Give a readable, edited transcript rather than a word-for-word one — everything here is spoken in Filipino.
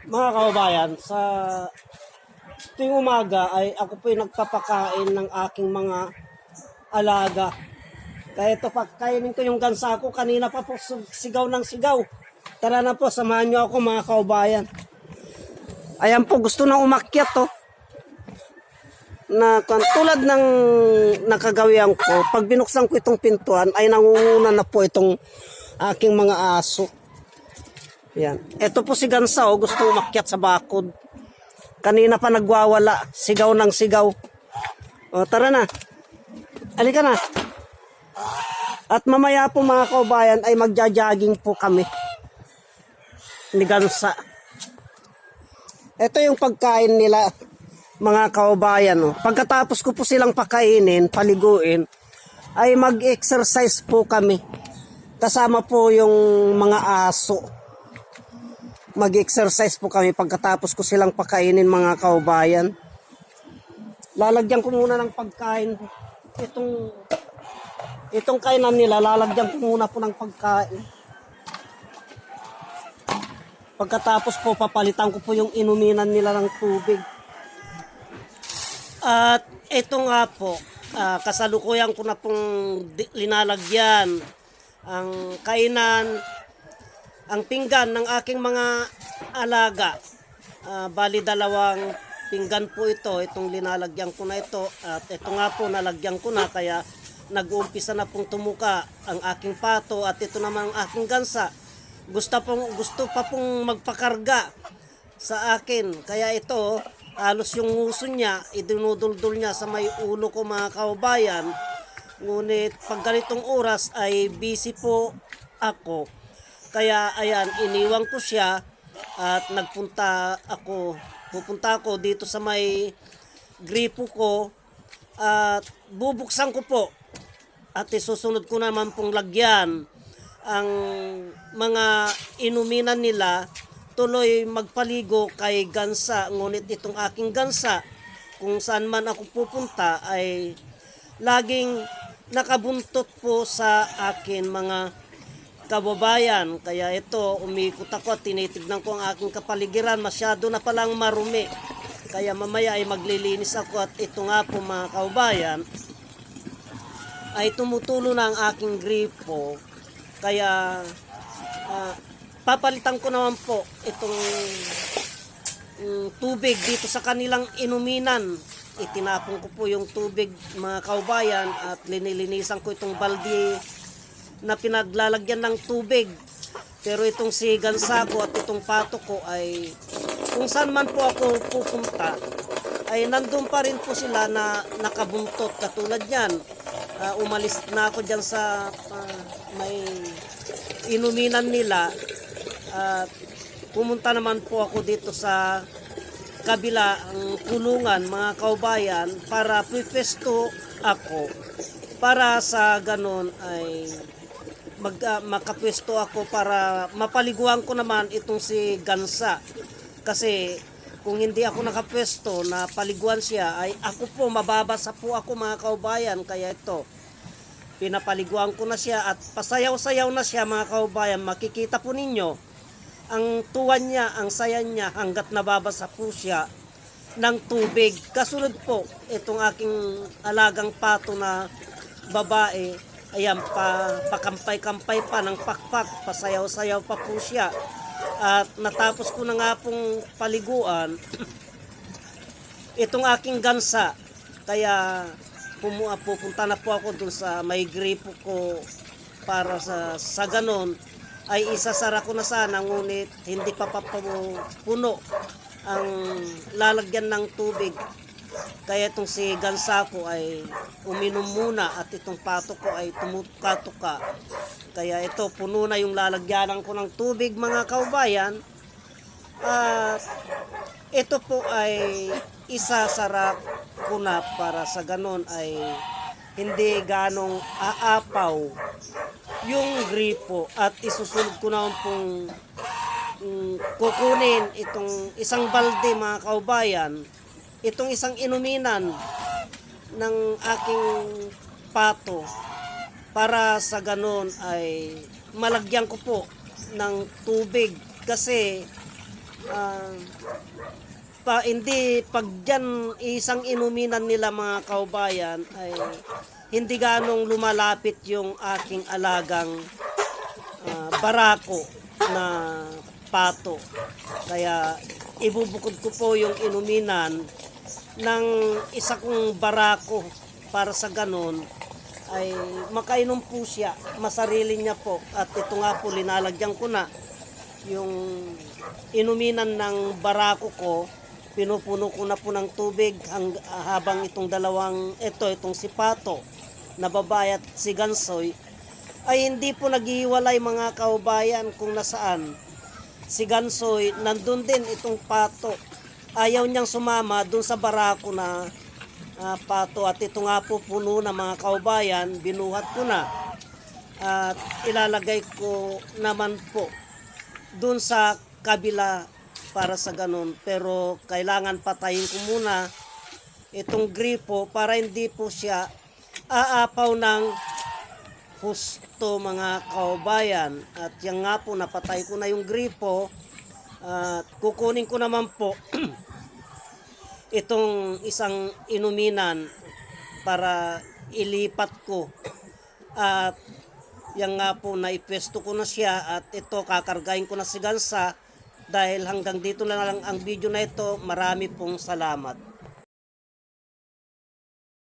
Mga kababayan, sa tuwing umaga ay ako po'y nagpapakain ng aking mga alaga. Kaya ito, pagkainin ko yung gansa ko. Kanina pa po sigaw ng sigaw. Tara na po, samahan nyo ako mga kababayan. Ayan po, gusto na umakyat to. Na tulad ng nakagawian ko, pag binuksan ko itong pintuan, ay nangunguna na po itong aking mga aso. Yan. Ito po si Gansa, gusto umakyat sa bakod. Kanina pa nagwawala, sigaw ng sigaw. O, tara na. Halika na. At mamaya po mga kaubayan ay magja-jogging po kami ni Gansa. Ito yung pagkain nila mga kaubayan. Pagkatapos ko po silang pakainin, paliguin, ay mag-exercise po kami. Kasama po yung mga aso. Mag-exercise po kami pagkatapos ko silang pakainin mga kaubayan. Lalagyan ko muna ng pagkain. Itong kainan nila, lalagyan ko muna po ng pagkain. Pagkatapos po, papalitan ko po yung inuminan nila ng tubig. At ito nga po, kasalukuyan ko na pong linalagyan ang kainan, ang pinggan ng aking mga alaga. Bali 2 pinggan po ito, itong linalagyan ko na ito. At ito nga po, nalagyan ko na, kaya nag-uumpisa na pong tumuka ang aking pato. At ito naman ang aking gansa. Gusto pa pong magpakarga sa akin. Kaya ito, halos yung nguso niya, idinuduldul niya sa may ulo ko mga kaubayan. Ngunit pag ganitong oras ay busy po ako. Kaya ayan, iniwan ko siya at pupunta ako dito sa may gripo ko at bubuksan ko po at isusunod ko naman pong lagyan ang mga inuminan nila. Tuloy magpaligo kay Gansa. Ngunit itong aking Gansa, kung saan man ako pupunta, ay laging nakabuntot po sa akin mga kababayan. Kaya ito, umikot ako at tinitignan ko ang aking kapaligiran. Masyado na palang marumi. Kaya mamaya ay maglilinis ako. At ito nga po mga kababayan, ay tumutulo na ang aking gripo. Kaya papalitan ko naman po itong tubig dito sa kanilang inuminan. Itinapon ko po yung tubig mga kaubayan at linilinisan ko itong balde na pinaglalagyan ng tubig. Pero itong si Gansa ko at itong pato ko ay kung saan man po ako pupunta ay nandun pa rin po sila na nakabuntot katulad yan. Umalis na ako dyan sa may inuminan nila at pumunta naman po ako dito sa kabila ang kulungan mga kaubayan para pwesto ako para sa ganon ay makapwesto ako para mapaliguan ko naman itong si Gansa. Kasi kung hindi ako nakapwesto na paliguan siya ay ako po mababasa po ako mga kaubayan. Kaya ito, pinapaliguan ko na siya at pasayaw-sayaw na siya mga kaubayan. Makikita po ninyo ang tuwan niya, ang saya niya hanggat nababasa po siya ng tubig. Kasunod po itong aking alagang pato na babae. Ayan, pakampay-kampay pa ng pakpak, pasayaw-sayaw pa po siya. At natapos ko na nga pong paliguan itong aking Gansa. Kaya pupunta na po ako dun sa may gripo ko para sa ganon ay isasara ko na sana, ngunit hindi pa puno ang lalagyan ng tubig. Kaya itong si Gansa ko ay uminom muna at itong pato ko ay tumutuka-tuka. Kaya ito, puno na yung lalagyanan ko ng tubig mga kaubayan. At ito po ay isasara ko na para sa ganon ay hindi ganong aapaw yung gripo. At isusunod ko na pong kukunin itong isang balde mga kaubayan, itong isang inuminan ng aking pato para sa ganon ay malagyan ko po ng tubig. Kasi ah, hindi pag dyan isang inuminan nila mga kaubayan ay hindi ganong lumalapit yung aking alagang barako na pato. Kaya ibubukod ko po yung inuminan ng isa kong barako para sa ganon ay makainom po siya, masarili niya po. At ito nga po, linalagyan ko na yung inuminan ng barako ko, pinupuno ko na po ng tubig habang itong itong si Pato na babae at si Gansoy ay hindi po naghiwalay mga kaubayan kung nasaan. Si Gansoy, nandun din itong Pato. Ayaw niyang sumama dun sa barako na pato at ito nga po puno na mga kaubayan, binuhat ko na at ilalagay ko naman po dun sa kabila para sa ganun, pero kailangan patayin ko muna itong gripo para hindi po siya aapaw ng husto mga kaubayan. At yan nga po, napatay ko na yung gripo at kukunin ko naman po itong isang inuminan para ilipat ko. At yan nga po, naipwesto ko na siya at ito kakargahin ko na si Gansa. Dahil hanggang dito na lang ang video na ito. Marami pong salamat.